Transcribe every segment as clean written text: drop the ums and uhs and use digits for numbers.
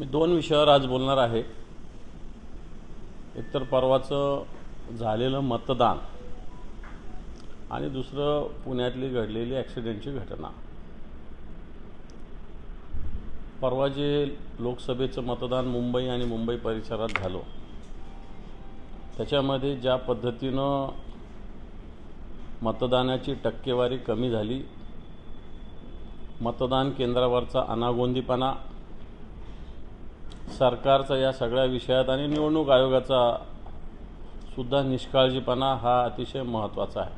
मी दोन विषयावर आज बोलणार आहे. एकतर परवाचं झालेलं मतदान आणि दुसरं पुण्यातली घडलेली ॲक्सिडेंटची घटना. परवा जे लोकसभेचं मतदान मुंबई आणि मुंबई परिसरात झालं, त्याच्यामध्ये ज्या पद्धतीनं मतदानाची टक्केवारी कमी झाली, मतदान केंद्रावरचा अनागोंदीपणा, सरकारचा या सगळ्या विषयात आणि निवडणूक आयोगाचा सुद्धा निष्काळजीपणा हा अतिशय महत्त्वाचा आहे.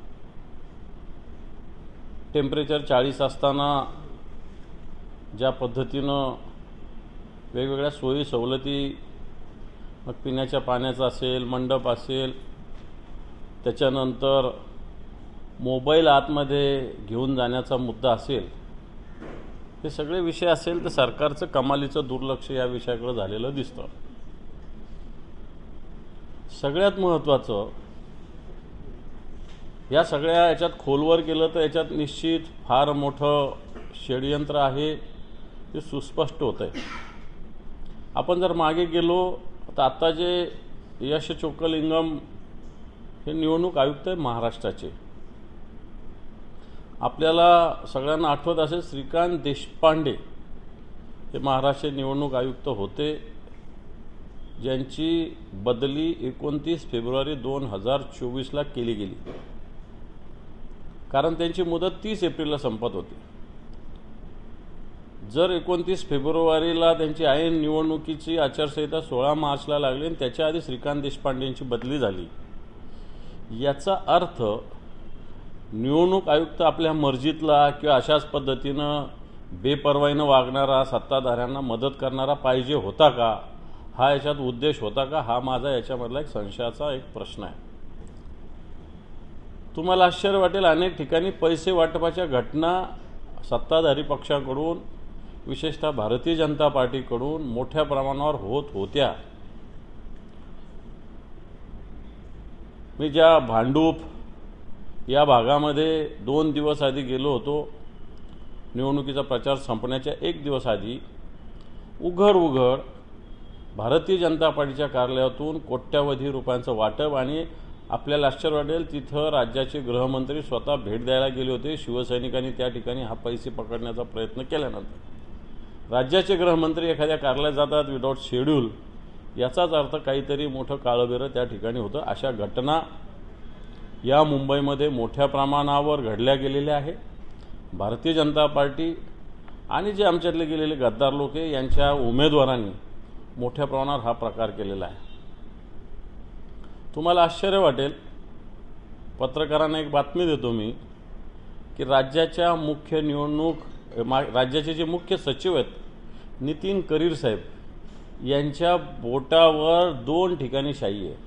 टेम्परेचर 40 असताना ज्या पद्धतीनं वेगवेगळ्या सोयी सवलती, मग पिण्याच्या पाण्याचा असेल, मंडप असेल, त्याच्यानंतर मोबाईल आतमध्ये घेऊन जाण्याचा मुद्दा असेल, हे सगळे विषय असेल तर सरकारचं कमालीचं दुर्लक्ष या विषयाकडे झालेलं दिसतं. सगळ्यात महत्त्वाचं, या सगळ्या याच्यात खोलवर गेलं तर याच्यात निश्चित फार मोठं षडयंत्र आहे, ते सुस्पष्ट होतं आहे. आपण जर मागे गेलो तर आता जे यश चोक्कलिंगम हे निवडणूक आयुक्त आहे महाराष्ट्राचे, आपल्याला सगळ्यांना आठवत असेल श्रीकांत देशपांडे हे महाराष्ट्र निवडणूक आयुक्त होते, ज्यांची बदली 29 फेब्रुवारी 2024ला केली गेली, कारण त्यांची मुदत 30 एप्रिलला संपत होती. जर 29 फेब्रुवारीला त्यांची ऐन निवडणुकीची आचारसंहिता 16 मार्चला लागली आणि त्याच्या आधी श्रीकांत देशपांडेंची बदली झाली, याचा अर्थ निवडणूक आयुक्त आपल्या मर्जीतला किंवा अशाच पद्धतीनं बेपर्वाईनं वागणारा, सत्ताधाऱ्यांना मदत करणारा पाहिजे होता का, हा याच्यात उद्देश होता का, हा माझा याच्यामधला एक संशयाचा एक प्रश्न आहे. तुम्हाला आश्चर्य वाटेल, अनेक ठिकाणी पैसे वाटपाच्या घटना सत्ताधारी पक्षाकडून, विशेषतः भारतीय जनता पार्टीकडून मोठ्या प्रमाणावर होत होत्या. मी ज्या भांडूप या भागामध्ये 2 दिवस आधी गेलो होतो, निवडणुकीचा प्रचार संपण्याच्या 1 दिवस आधी उघड भारतीय जनता पार्टीच्या कार्यालयातून कोट्यावधी रुपयांचं वाटप, आणि आपल्याला आश्चर्य वाटेल तिथं राज्याचे गृहमंत्री स्वतः भेट द्यायला गेले होते. शिवसैनिकांनी त्या ठिकाणी हा पैसे पकडण्याचा प्रयत्न केल्यानंतर राज्याचे गृहमंत्री एखाद्या कार्यालयात जातात विदाऊट शेड्यूल, याचाच अर्थ काहीतरी मोठं काळबेरं त्या ठिकाणी होतं. अशा घटना या मुंबईमध्ये मोठ्या प्रमाणावर घडल्या गेलेल्या आहे. भारतीय जनता पार्टी आणि जे आमच्यातले गेलेले गद्दार लोक आहे, यांच्या उमेदवारांनी मोठ्या प्रमाणावर हा प्रकार केलेला आहे. तुम्हाला आश्चर्य वाटेल, पत्रकारांना एक बातमी देतो मी, की राज्याच्या राज्याचे जे मुख्य सचिव आहेत नितीन करीर साहेब, यांच्या बोटावर 2 ठिकाणी शाई आहे.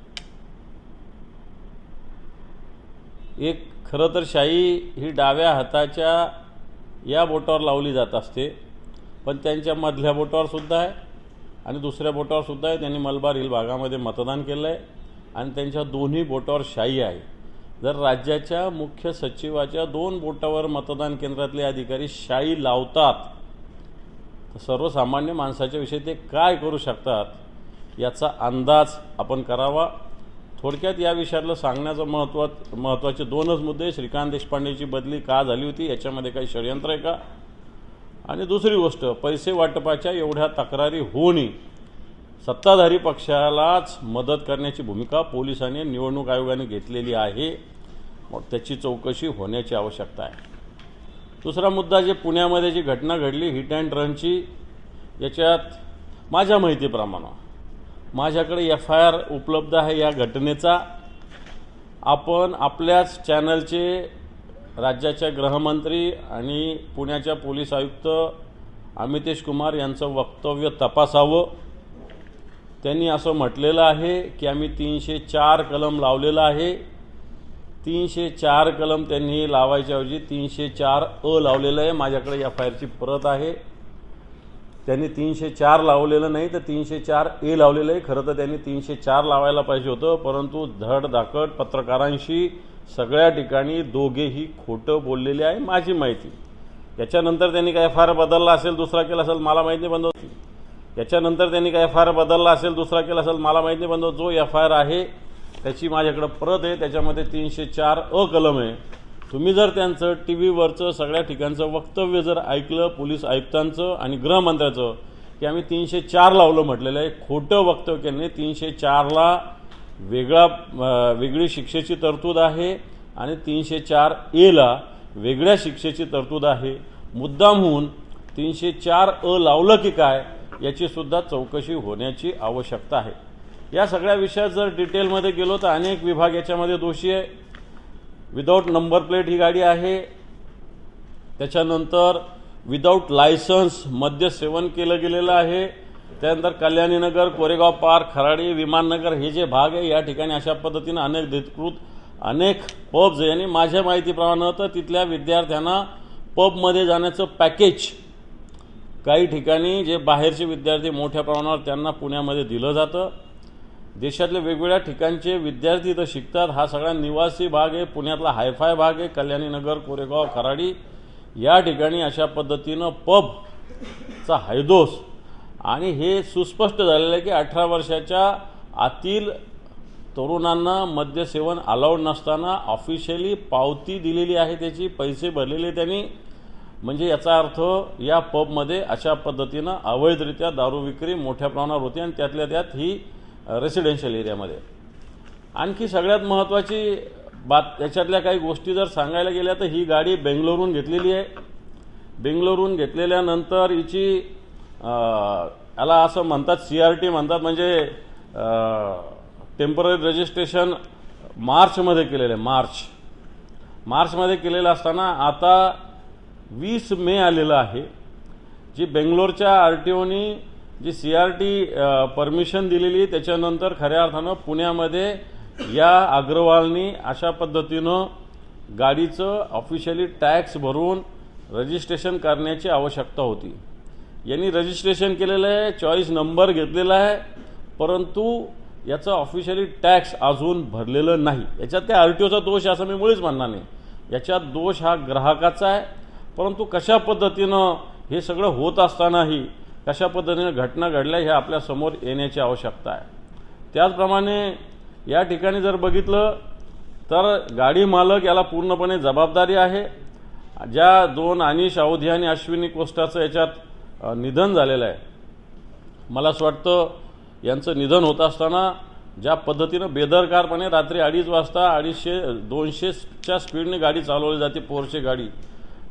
एक खरं तर शाई ही डाव्या हाताच्या या बोटावर लावली जात असते, पण त्यांच्या मधल्या बोटावर सुद्धा आहे आणि दुसऱ्या बोटावर सुद्धा आहे. त्यांनी मलबार हिल भागामध्ये मतदान केलं आहे आणि त्यांच्या दोन्ही बोटावर शाई आहे. जर राज्याच्या मुख्य सचिवाच्या 2 बोटावर मतदान केंद्रातले अधिकारी शाई लावतात, तर सर्वसामान्य माणसाच्या विषयी ते काय करू शकतात याचा अंदाज आपण करावा. थोडक्यात या विषयातलं सांगण्याचं महत्त्वाचे 2च मुद्दे. श्रीकांत देशपांडेची बदली का झाली होती, याच्यामध्ये काही षडयंत्र आहे का, आणि दुसरी गोष्ट, पैसे वाटपाच्या एवढ्या तक्रारी होऊनही सत्ताधारी पक्षालाच मदत करण्याची भूमिका पोलिसांनी, निवडणूक आयोगाने घेतलेली आहे. मग त्याची चौकशी होण्याची आवश्यकता आहे. दुसरा मुद्दा, जे पुण्यामध्ये जी घटना घडली हिट अँड रनची, याच्यात माझ्या माहितीप्रमाणे माझ्याकडे FIR उपलब्ध आहे या घटनेचा. आपण आपल्याच चॅनलचे राज्याच्या गृहमंत्री आणि पुण्याच्या पोलीस आयुक्त अमितेश कुमार यांचं वक्तव्य तपासावं. त्यांनी असं म्हटलेलं आहे की आम्ही 304 कलम लावलेलं आहे. 304 कलम त्यांनी लावायच्याऐवजी 304 लावलेलं आहे. माझ्याकडे FIRची प्रत आहे. त्यांनी 304 लावलेलं नाही तर 304 लावलेलं आहे. खरं तर त्यांनी 304 लावायला पाहिजे होतं, परंतु धडधाकट पत्रकारांशी सगळ्या ठिकाणी दोघेही खोटं बोललेले आहे माझी माहिती. त्याच्यानंतर त्यांनी काय FIR बदलला असेल, दुसरा केला असेल, मला माहिती नाही, बंद होती. याच्यानंतर त्यांनी काय FIR बदलला असेल, दुसरा केला असेल मला माहीत नाही, पण जो FIR आहे त्याची माझ्याकडे प्रत आहे, त्याच्यामध्ये 304 कलम आहे. तुम्ही जर त्यांचं TV वरचं सगळ्या ठिकाणचं वक्तव्य जर ऐकलं, पोलीस आयुक्तांचं आणि गृहमंत्र्याचं, की आम्ही 304 लावलं म्हटलेलं आहे, खोटं वक्तव्य केलं. 304ला वेगळी शिक्षेची तरतूद आहे आणि 304A वेगळ्या शिक्षेची तरतूद आहे. मुद्दामहून 304 लावलं की काय याची सुद्धा चौकशी होण्याची आवश्यकता आहे. या सगळ्या विषयात जर डिटेलमध्ये गेलो तर अनेक विभाग याच्यामध्ये दोषी आहे. विदाऊट नंबर प्लेट ही गाडी आहे. त्याच्यानंतर विदाऊट लायसन्स मद्य सेवन केलं गेलेलं आहे. त्यानंतर कल्याणीनगर, कोरेगाव पार्क, खराडी, विमाननगर हे जे भाग आहे या ठिकाणी अशा पद्धतीनं अनेक पब्स आहे. आणि माझ्या माहितीप्रमाणे तर तिथल्या विद्यार्थ्यांना पबमध्ये जाण्याचं पॅकेज काही ठिकाणी जे बाहेरचे विद्यार्थी मोठ्या प्रमाणावर त्यांना पुण्यामध्ये दिलं जातं. देशातले वेगवेगळ्या ठिकाणचे विद्यार्थी इथं शिकतात. हा सगळा निवासी भाग आहे, पुण्यातला हायफाय भाग आहे. कल्याणीनगर, कोरेगाव, खराडी या ठिकाणी अशा पद्धतीनं पबचा हैदोस. आणि हे सुस्पष्ट झालेलं आहे की 18 वर्षाच्या आतील तरुणांना मद्यसेवन अलाउड नसताना ऑफिशियली पावती दिलेली आहे, त्याची पैसे भरलेले त्यांनी. म्हणजे याचा अर्थ या पबमध्ये अशा पद्धतीनं अवैधरित्या दारू विक्री मोठ्या प्रमाणावर होते आणि त्यातल्या त्यात ही रेसिडेन्शियल एरियामध्ये. आणखी सगळ्यात महत्त्वाची बात याच्यातल्या काही गोष्टी जर सांगायला गेल्या तर ही गाडी बेंगलोरहून घेतलेली आहे. बेंगलोरहून घेतलेल्यानंतर हिची याला असं म्हणतात CRT म्हणतात, म्हणजे टेम्पररी रजिस्ट्रेशन मार्चमध्ये केलेलं आहे. मार्चमध्ये केलेलं असताना आता 20 मे आलेलं आहे. जी बेंगलोरच्या RTOनी जी CRT परमिशन दिलेली त्याच्यानंतर खऱ्या अर्थानं पुण्यामध्ये या अग्रवालनी अशा पद्धतीनं गाडीचं ऑफिशियली टॅक्स भरून रजिस्ट्रेशन करण्याची आवश्यकता होती. यांनी रजिस्ट्रेशन केलेलं आहे, चॉईस नंबर घेतलेला आहे, परंतु याचं ऑफिशियली टॅक्स अजून भरलेलं नाही. याच्यात त्या RTOचा दोष असं मी मुळीच म्हणणार नाही. याच्यात दोष हा ग्राहकाचा आहे. परंतु कशा पद्धतीनं हे सगळं होत असतानाही कशा पद्धतीने घटना घडल्या हे आपल्या समोर येण्याची आवश्यकता आहे. त्याचप्रमाणे या ठिकाणी जर बघितलं तर गाडी मालक याला पूर्णपणे जबाबदारी आहे. ज्या 2 अनिश अवधी आणि अश्विनी कोस्टाचं याच्यात निधन झालेलं आहे, मला असं वाटतं यांचं निधन होत असताना ज्या पद्धतीनं बेदरकारपणे रात्री 2:30 वाजता 200च्या स्पीडने गाडी चालवली जाते, पोरचे गाडी,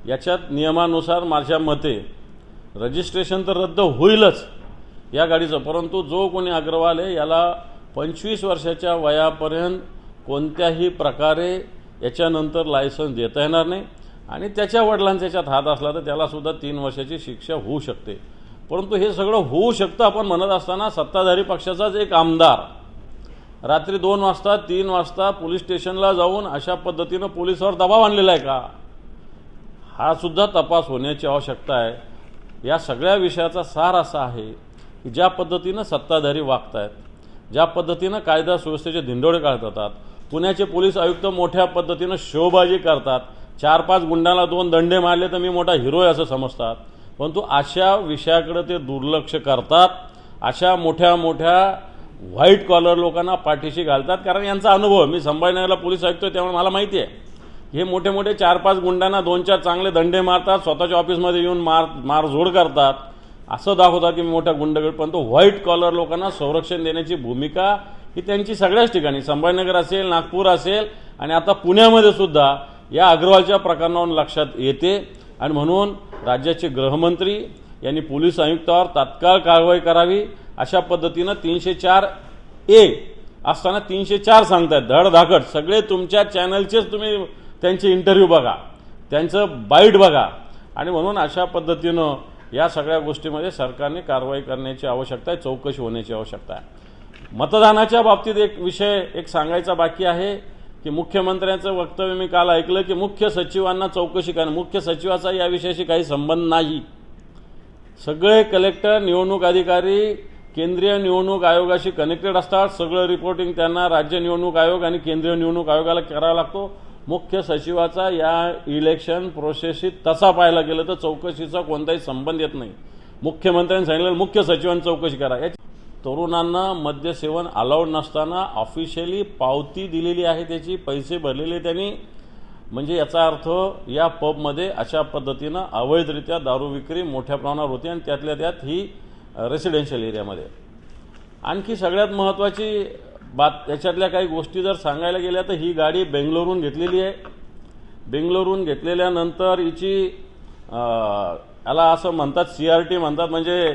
याच्यात नियमानुसार माझ्या मते रजिस्ट्रेशन तर रद्द होईलच या गाडीचं, परंतु जो कोणी अग्रवाल आहे याला 25 वर्षाच्या वयापर्यंत कोणत्याही प्रकारे याच्यानंतर लायसन्स देता येणार नाही. आणि त्याच्या वडिलांचा याच्यात हात असला तर त्यालासुद्धा 3 वर्षाची शिक्षा होऊ शकते. परंतु हे सगळं होऊ शकतं आपण म्हणत असताना सत्ताधारी पक्षाचाच एक आमदार रात्री 2 वाजता 3 वाजता पोलीस स्टेशनला जाऊन अशा पद्धतीनं पोलिसावर दबाव आणलेला आहे का, हा सुद्धा तपास होण्याची आवश्यकता आहे. या सगळ्या विषयाचा सार असा आहे की ज्या पद्धतीनं सत्ताधारी वागत आहेत, ज्या पद्धतीनं कायदा सुव्यवस्थेचे धिंडोळे काढतात, पुण्याचे पोलीस आयुक्त मोठ्या पद्धतीनं शोबाजी करतात, 4-5 गुंडांना 2 दंडे मारले तर मी मोठा हिरो आहे असं समजतात, परंतु अशा विषयाकडे ते दुर्लक्ष करतात. अशा मोठ्या व्हाईट कॉलर लोकांना पाठीशी घालतात. कारण यांचा अनुभव, मी संभाजीनगरला पोलीस आयुक्त आहे त्यामुळे मला माहिती आहे हे मोठे 4-5 गुंडांना 2-4 चांगले दंडे मारतात, स्वतःच्या ऑफिसमध्ये येऊन मारझोड करतात, असं दाखवतात की मोठ्या गुंडगड. पण तो व्हाईट कॉलर लोकांना संरक्षण देण्याची भूमिका ही त्यांची सगळ्याच ठिकाणी, संभाजीनगर असेल, नागपूर असेल आणि आता पुण्यामध्ये सुद्धा या अग्रवालच्या प्रकरणावरून लक्षात येते. आणि म्हणून राज्याचे गृहमंत्री यांनी पोलीस आयुक्तावर तात्काळ कारवाई करावी. अशा पद्धतीनं 304A असताना 304 सांगतात धडधाकट. सगळे तुमच्या चॅनलचेच तुम्ही त्यांचे इंटरव्ह्यू बघा, त्यांचं बाईट बघा. आणि म्हणून अशा पद्धतीनं या सगळ्या गोष्टीमध्ये सरकारने कारवाई करण्याची आवश्यकता आहे, चौकशी होण्याची आवश्यकता आहे. मतदानाच्या बाबतीत एक विषय सांगायचा बाकी आहे की मुख्यमंत्र्यांचं वक्तव्य मी काल ऐकलं की मुख्य सचिवांना चौकशी करणं. मुख्य सचिवाचा या विषयाशी काही संबंध नाही. सगळे कलेक्टर, निवडणूक अधिकारी केंद्रीय निवडणूक आयोगाशी कनेक्टेड असतात. सगळं रिपोर्टिंग त्यांना राज्य निवडणूक आयोग आणि केंद्रीय निवडणूक आयोगाला करावा लागतो. मुख्य सचिवाचा या इलेक्शन प्रोसेसशी तसा पाहायला गेलं तर चौकशीचा कोणताही संबंध येत नाही. मुख्यमंत्र्यांनी सांगितलं मुख्य सचिवांनी चौकशी करा। तरुणांना मद्यसेवन अलाउड नसताना ऑफिशियली पावती दिलेली आहे, त्याची पैसे भरलेले त्यांनी, म्हणजे याचा अर्थ या पबमध्ये अशा पद्धतीनं अवैधरित्या दारू विक्री मोठ्या प्रमाणावर होती आणि त्यातल्या त्यात ही रेसिडेन्शियल एरियामध्ये। आणखी सगळ्यात महत्त्वाची बात याच्यातल्या काही गोष्टी जर सांगायला गेल्या तर ही गाडी बेंगलोरहून घेतलेली आहे। बेंगलोरहून घेतलेल्यानंतर हिची याला असं म्हणतात CRT म्हणतात, म्हणजे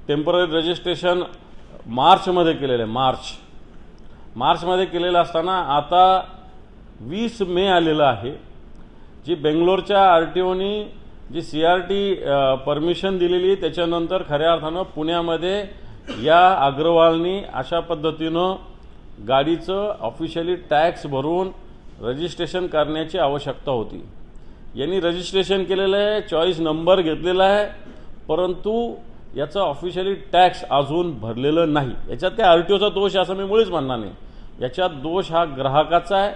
टेम्पररी रजिस्ट्रेशन मार्चमध्ये केलेलं आहे। मार्चमध्ये केलेलं असताना आता 20 मे आलेलं आहे। जी बेंगलोरच्या RTOनी जी CRT परमिशन दिलेली त्याच्यानंतर खऱ्या अर्थानं पुण्यामध्ये या अग्रवालनी अशा पद्धतीनं गाडीचं ऑफिशियली टॅक्स भरून रजिस्ट्रेशन करण्याची आवश्यकता होती। यांनी रजिस्ट्रेशन केलेलं आहे, चॉईस नंबर घेतलेला आहे, परंतु याचं ऑफिशियली टॅक्स अजून भरलेलं नाही। याच्यात त्या RTOचा दोष असं मी मुळीच म्हणणार नाही, याच्यात दोष हा ग्राहकाचा आहे।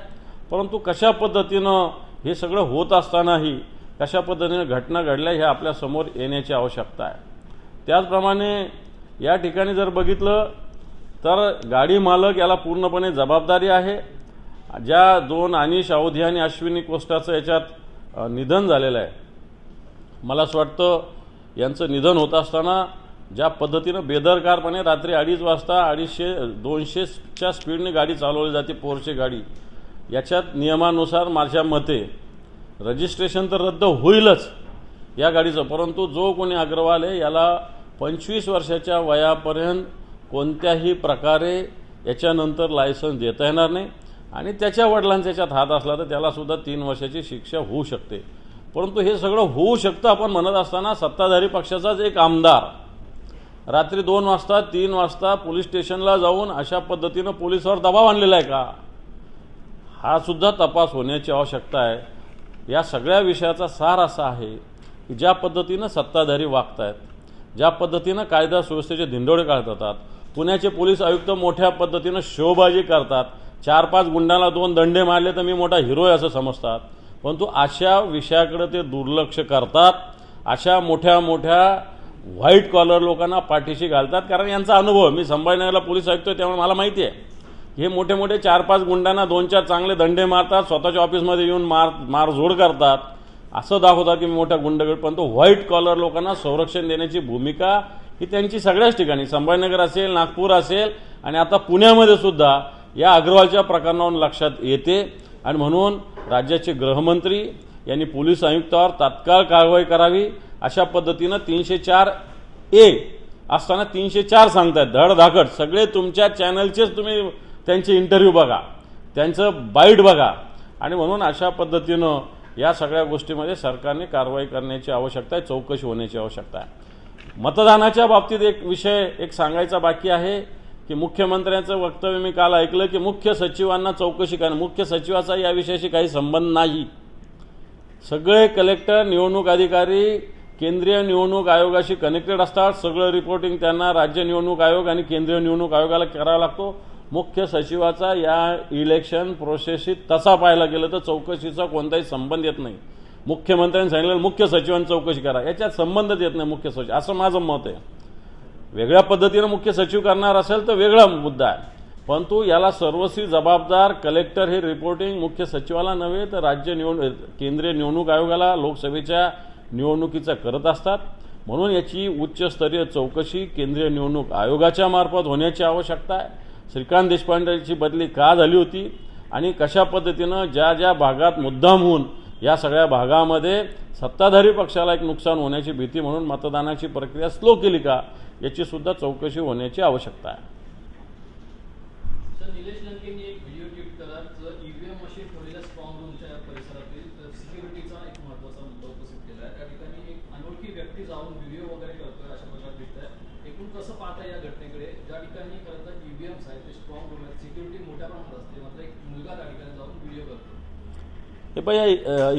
परंतु कशा पद्धतीनं हे सगळं होत असतानाही कशा पद्धतीने घटना घडल्या हे आपल्या समोर येण्याची आवश्यकता आहे। त्याचप्रमाणे या ठिकाणी जर बघितलं तर गाडी मालक याला पूर्णपणे जबाबदारी आहे। ज्या 2 अनिश अवधी आणि अश्विनी कोस्टाचं याच्यात निधन झालेलं आहे, मला असं वाटतं यांचं निधन होत असताना ज्या पद्धतीनं बेदरकारपणे रात्री 2:30 वाजता 200च्या स्पीडने गाडी चालवली जाते, पोरचे गाडी, याच्यात नियमानुसार माझ्या मते रजिस्ट्रेशन तर रद्द होईलच या गाडीचं, परंतु जो कोणी अग्रवाल आहे याला 25 वर्षाच्या वयापर्यंत कोणत्याही प्रकारे याच्यानंतर लायसन्स देता येणार नाही आणि त्याच्या वडिलांचा याच्यात हात असला तर त्यालासुद्धा 3 वर्षाची शिक्षा होऊ शकते। परंतु हे सगळं होऊ शकतं आपण म्हणत असताना सत्ताधारी पक्षाचाच एक आमदार रात्री 2 वाजता 3 वाजता पोलीस स्टेशनला जाऊन अशा पद्धतीनं पोलिसांवर दबाव आणलेला आहे का, हा सुद्धा तपास होण्याची आवश्यकता आहे। या सगळ्या विषयाचा सार असा आहे की ज्या पद्धतीनं सत्ताधारी वागत आहेत, ज्या पद्धतीनं कायदा सुव्यवस्थेचे धिंडोळे काढतात, पुण्याचे पोलीस आयुक्त मोठ्या पद्धतीनं शोबाजी करतात, 4-5 गुंडांना 2 दंडे मारले तर मी मोठा हिरो आहे असं समजतात, परंतु अशा विषयाकडे ते दुर्लक्ष करतात। अशा मोठ्या मोठ्या व्हाईट कॉलर लोकांना पाठीशी घालतात, कारण यांचा अनुभव, मी संभाजीनगरला पोलीस आयुक्त आहे त्यामुळे मला माहिती आहे हे मोठे मोठे 4-5 गुंडांना 2-4 चांगले दंडे मारतात, स्वतःच्या ऑफिसमध्ये येऊन मारझोड करतात, असं दाखवतात की मी मोठा गुंडगड, पण तो व्हाईट कॉलर लोकांना संरक्षण देण्याची भूमिका ही त्यांची सगळ्याच ठिकाणी, संभाजीनगर असेल, नागपूर असेल आणि आता पुण्यामध्ये सुद्धा या अग्रवालच्या प्रकरणावरून लक्षात येते। आणि म्हणून राज्याचे गृहमंत्री यांनी पोलीस आयुक्तावर तात्काळ कारवाई करावी। अशा पद्धतीनं 304A असताना 304 सांगतात, धडधाकट सगळे तुमच्या चॅनलचेच तुम्ही त्यांचे इंटरव्ह्यू बघा, त्यांचं बाईट बघा, आणि म्हणून अशा पद्धतीनं या सगळ्या गोष्टीमध्ये सरकारने कारवाई करण्याची आवश्यकता आहे, चौकशी होण्याची आवश्यकता आहे। मतदानाच्या बाबतीत एक विषय सांगायचा बाकी आहे की मुख्यमंत्र्यांचं वक्तव्य मी काल ऐकलं की मुख्य सचिवांना चौकशी करणं, मुख्य सचिवाचा या विषयाशी काही संबंध नाही। सगळे कलेक्टर, निवडणूक अधिकारी केंद्रीय निवडणूक आयोगाशी कनेक्टेड असतात, सगळं रिपोर्टिंग त्यांना राज्य निवडणूक आयोग आणि केंद्रीय निवडणूक आयोगाला करावा लागतो। मुख्य सचिवाचा या इलेक्शन प्रोसेसशी तसा पाहायला गेलं तर चौकशीचा कोणताही संबंध येत नाही। मुख्यमंत्र्यांनी सांगितलं मुख्य सचिवांनी चौकशी करा, याच्यात संबंधच येत नाही मुख्य सचिव, असं माझं मत आहे। वेगळ्या पद्धतीनं मुख्य सचिव करणार असेल तर वेगळा मुद्दा आहे, परंतु याला सर्वस्वी जबाबदार कलेक्टर हे रिपोर्टिंग मुख्य सचिवाला नव्हे तर केंद्रीय निवडणूक आयोगाला लोकसभेच्या निवडणुकीचा करत असतात। म्हणून याची उच्चस्तरीय चौकशी केंद्रीय निवडणूक आयोगाच्या मार्फत होण्याची आवश्यकता आहे। श्रीकांत देशपांडेची बदली का झाली होती आणि कशा पद्धतीनं ज्या ज्या भागात मुद्दाम होऊन या सगळ्या भागामध्ये सत्ताधारी पक्षाला एक नुकसान होण्याची भीती म्हणून मतदानाची प्रक्रिया स्लो केली का, याची सुद्धा चौकशी होण्याची आवश्यकता आहे। सर, निलेश लंकेंनी एक व्हिडिओ ट्वीट करत ईव्हीएम मशीन ठेवलेल्या स्ट्रॉंग रूमच्या परिसरातील सिक्युरिटीचा एक महत्त्वाचा मुद्दा उपस्थित केला आहे। त्या ठिकाणी एक अनोळखी व्यक्ती जाऊन व्हिडिओ वगैरे करतोय अशा प्रकारे दिसत आहे। एकूण कसं पाहता या घटनेकडे, ज्या ठिकाणी खरं तर ईव्हीएम्स आहेत ते स्ट्रॉंग रूम आहेत, सिक्युरिटी मोठ्या प्रमाणात असते, मात्र एक मुलगा त्या ठिकाणी जाऊन व्हिडिओ करतो। हे पाहिजे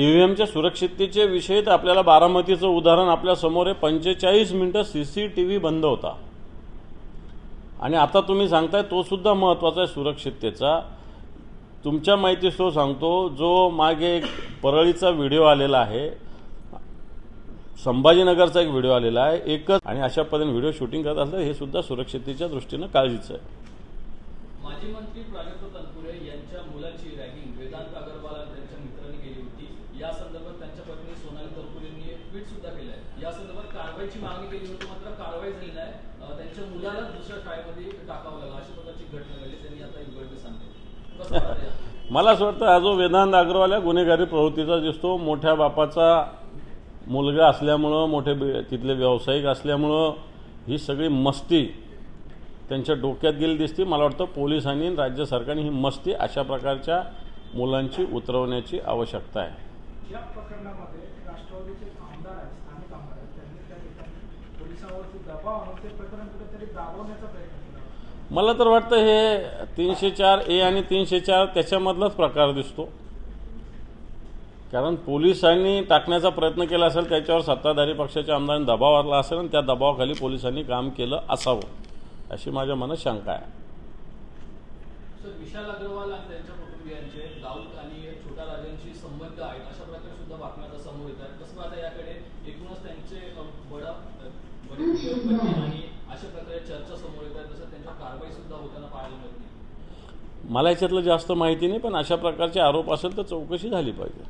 ईव्हीएमच्या सुरक्षिततेचे विषय तर आपल्याला बारामतीचं उदाहरण आपल्या समोर आहे। 45 मिनिटं CCTV बंद होता आणि आता तुम्ही सांगताय तो सुद्धा महत्त्वाचा आहे सुरक्षिततेचा। तुमच्या माहितीसह सांगतो, जो मागे एक परळीचा व्हिडिओ आलेला आहे, संभाजीनगरचा एक व्हिडिओ आलेला आहे एकच, आणि अशा पद्धतीने व्हिडिओ शूटिंग करत असलं हे सुद्धा सुरक्षिततेच्या दृष्टीनं काळजीचं आहे. माजी मंत्री प्राजक्त तनपुरे यांच्या मुलाची रॅगिंग वेदांत अग्रवाल आणि त्यांच्या मित्रांनी केली होती. या संदर्भात त्यांच्या पत्नी सोनाली तनपुरे यांनी एक ट्विट सुद्धा केलं आहे. या संदर्भात कारवाईची मागणी केली होती, मात्र कारवाई झाली नाही. त्यांच्या मुलाला दुसऱ्या शाळेमध्ये टाकावं लागलं, अशा प्रकारची घटना घडली. त्यांनी आता उघडपणे सांगितलं. कसं वाटतं? मला असं वाटतं हा जो वेदांत अग्रवाल या गुन्हेगारी प्रवृत्तीचा दिसतो, मोठ्या बापाचा मुलगा असल्यामुळं, मोठे तिथले व्यावसायिक असल्यामुळं ही सगळी मस्ती त्यांच्या डोक्यात गेली दिसते. मला वाटतं पोलिसांनी राज्य सरकारने ही मस्ती अशा प्रकारच्या मुलांची उतरवण्याची आवश्यकता आहे. या प्रकरणामध्ये राष्ट्रवादीचे आमदार आहेत, स्थानिक आमदार आहेत, त्यांनी त्या ठिकाणी पोलिसांवरती दबाव आणून ते प्रकरण कुठेतरी दाबवण्याचा प्रयत्न केला. मला तर वाटतं हे 304A आणि 304 त्याच्यामधलाच प्रकार दिसतो. कारण पोलिसांनी टाकण्याचा प्रयत्न केला असेल, त्याच्यावर सत्ताधारी पक्षाच्या आमदारांनी दबाव आणला असेल आणि त्या दबावाखाली पोलिसांनी काम केलं असावं अशी माझ्या मनात शंका आहे. सर, विशाल अग्रवाल आणि त्यांच्या कुटुंबियांचे दाऊद आणि छोटा राजांशी संबंध आहेत अशा प्रकारे सुद्धा बातम्या आता समोर येत आहेत. कसं आता याकडे एकूणच त्यांचे आणि अशा प्रकारे चर्चा समोर येत आहेत, तसं त्यांच्या कारवाई सुद्धा होताना पाहायला मिळते. मला याच्यातलं जास्त माहिती नाही, पण अशा प्रकारचे आरोप असेल तर चौकशी झाली पाहिजे.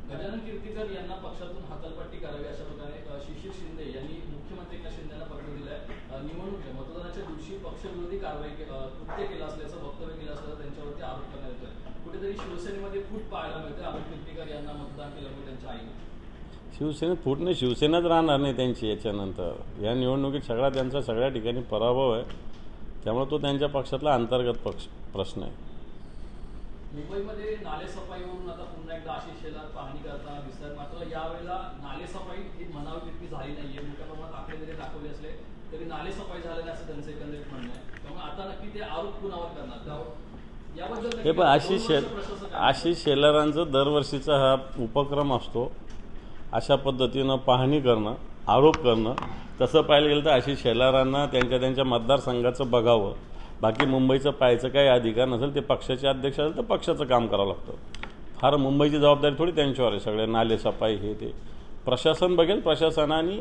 गजानन कीर्तीकर यांना पक्षातून हकालपट्टी करावी अशा प्रकारे शिशिर शिंदे यांनी मुख्यमंत्री एकनाथ शिंदेंना पत्र दिलं आहे. निवडणूक मतदानाच्या दिवशी पक्षविरोधी कारवाई कृत्य केलं असल्याचं वक्तव्य केलं असल्याचं त्यांच्यावरती आरोप करण्यात येतोय. कुठेतरी शिवसेनेमध्ये फूट पाहायला मिळते. अमित कीर्तीकर यांना मतदान केल्यामुळे त्यांच्या आईने शिवसेनेत फूट नाही, शिवसेनाच राहणार नाही त्यांची याच्यानंतर. या निवडणुकीत त्यांचा सगळ्या ठिकाणी पराभव आहे, त्यामुळे तो त्यांच्या पक्षातला अंतर्गत प्रश्न आहे. मुंबईमध्ये नालेसफाईवरून आता पुन्हा एकदा आशिष शेलार पाहणी करताना दिसतात, मात्र यावेळेला नालेसफाई ही म्हणावी तितकी झाली नाहीये. मोठ्या प्रमाणात आकडे जरी दाखवले असले तरी नालेसफाई झाली नाही असं त्यांचं एकंदरीत म्हणणं आहे. त्यामुळे आता नक्की ते आरोप कुणावर करणार याबद्दल हे पण आशिष शेलारांचं दरवर्षीचा हा उपक्रम असतो, अशा पद्धतीनं पाहणी करणं, आरोप करणं. तसं पाहायला गेलं तर आशिष शेलारांना त्यांच्या मतदारसंघाचं बघावं, बाकी मुंबईचं पाहायचं काही अधिकार नसेल. ते पक्षाचे अध्यक्ष असेल तर पक्षाचं काम करावं लागतं. फार मुंबईची जबाबदारी थोडी त्यांच्यावर आहे. सगळे नाले सफाई हे ते प्रशासन बघेल. प्रशासनाने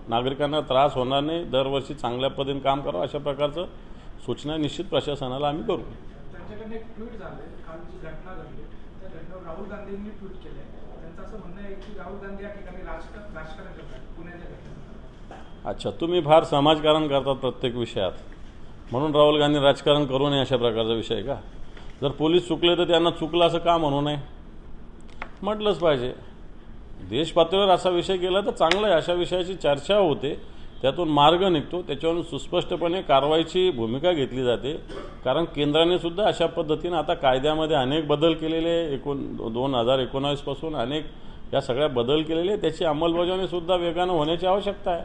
नागरिकांना त्रास होणार नाही, दरवर्षी चांगल्या पद्धतीने काम करावं अशा प्रकारचं सूचना निश्चित प्रशासनाला आम्ही करू. त्यांच्याकडे एक ट्विट झाले, काल जी घटना घडली त्या घटनेवर राहुल गांधींनी ट्विट केले. त्यांचं असं म्हणणं आहे की राहुल गांधी या ठिकाणी राजकारण करतात पुण्याच्या घटनेवर. अच्छा, तुम्ही फार समाजकारण करतात प्रत्येक विषयात, म्हणून राहुल गांधी राजकारण करू नये अशा प्रकारचा विषय का? जर पोलीस चुकले तर त्यांना चुकलं असं का म्हणू नये? म्हटलंच पाहिजे. देश पातळीवर असा विषय केला तर चांगलं आहे. अशा विषयाची चर्चा होते, त्यातून मार्ग निघतो, त्याच्यावरून सुस्पष्टपणे कारवाईची भूमिका घेतली जाते. कारण केंद्राने सुद्धा अशा पद्धतीनं आता कायद्यामध्ये अनेक बदल केलेले, 2019 पासून अनेक या सगळ्या बदल केलेले, त्याची अंमलबजावणी सुद्धा वेगानं होण्याची आवश्यकता आहे.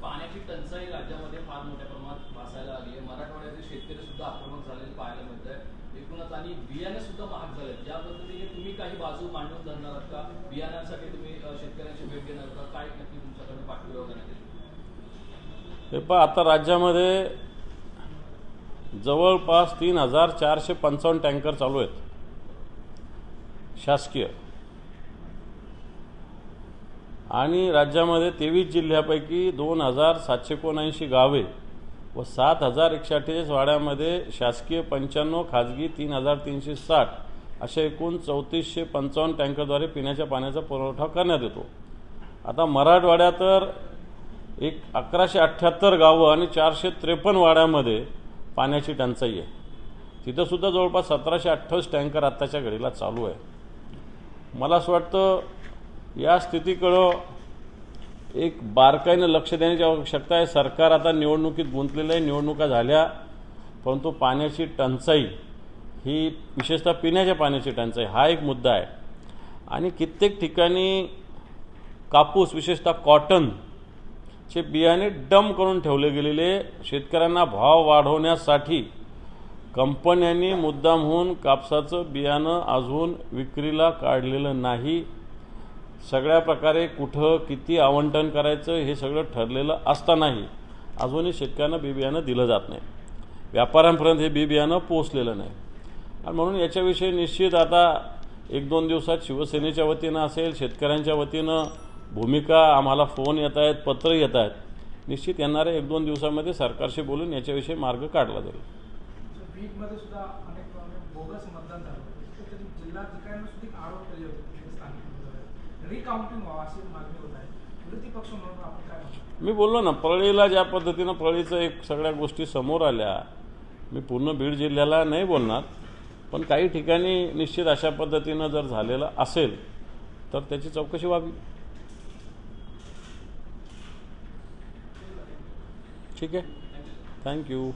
पाण्याची टंचाई राज्यामध्ये फार मोठ्या प्रमाणात भासायला लागली आहे. मराठवाड्यातील शेतकरी सुद्धा आक्रमक झालेले पाहायला मिळत आहे. एकूणच आणि बियाणे सुद्धा महाग झाले. या पद्धतीने तुम्ही काही बाजू मांडून धरणार आहात का? बियाण्यांसाठी तुम्ही शेतकऱ्यांची भेट घेणार का? काय नक्की तुमच्याकडे पाठपुरावा करण्यात येईल? हे पहा, आता राज्यामध्ये जवळपास 3455 टँकर चालू आहेत शासकीय, आणि राज्यामध्ये 23 जिल्ह्यापैकी 2779 गावे व 7148 वाड्यामध्ये शासकीय 95, खाजगी 3360 अशा एकूण 3455 टँकरद्वारे पिण्याच्या पाण्याचा पुरवठा करण्यात येतो. आता मराठवाड्यात तर 1178 गावं आणि 453 वाड्यामध्ये पाण्याची टंचाई आहे. तिथंसुद्धा जवळपास 1728 टँकर आत्ताच्या घडीला चालू आहे. मला असं वाटतं या स्थितीकडं एक बारकाईनं लक्ष देण्याची आवश्यकता आहे. सरकार आता निवडणुकीत गुंतलेलं आहे, निवडणुका झाल्या, परंतु पाण्याची टंचाई ही विशेषतः पिण्याच्या पाण्याची टंचाई हा एक मुद्दा आहे. आणि कित्येक ठिकाणी कापूस, विशेषतः कॉटनचे बियाणे डंप करून ठेवले गेलेले, शेतकऱ्यांना भाव वाढवण्यासाठी कंपन्यांनी मुद्दामहून कापसाचं बियाणं अजून विक्रीला काढलेलं नाही. सगळ्या प्रकारे कुठं किती आवंटन करायचं हे सगळं ठरलेलं असतानाही अजूनही शेतकऱ्यांना बी बियाणं दिलं जात नाही. व्यापाऱ्यांपर्यंत हे बी बियाणं पोहोचलेलं नाही. आणि म्हणून याच्याविषयी निश्चित आता 1-2 दिवसात शिवसेनेच्या वतीनं असेल, शेतकऱ्यांच्या वतीनं भूमिका आम्हाला फोन येत आहेत, पत्र येत आहेत. निश्चित येणाऱ्या 1-2 दिवसामध्ये सरकारशी बोलून याच्याविषयी मार्ग काढला जाईल. बीडमध्ये सुद्धा अनेक बोगस मतदान झालं होतं. तर जिल्हाधिकाऱ्यांना सुद्धा एक आरोप केले होते तिथे स्थानिक मतदारांनी. रिकाउंटिंग व्हावं अशी मागणी होत आहे. विरोधी पक्ष म्हणून आपण काय म्हणतो? मी बोललो ना, परळीला ज्या पद्धतीनं परळीचं एक सगळ्या गोष्टी समोर आल्या, मी पूर्ण बीड जिल्ह्याला नाही बोलणार, पण काही ठिकाणी निश्चित अशा पद्धतीनं जर झालेलं असेल तर त्याची चौकशी व्हावी. ठीक आहे, थँक्यू.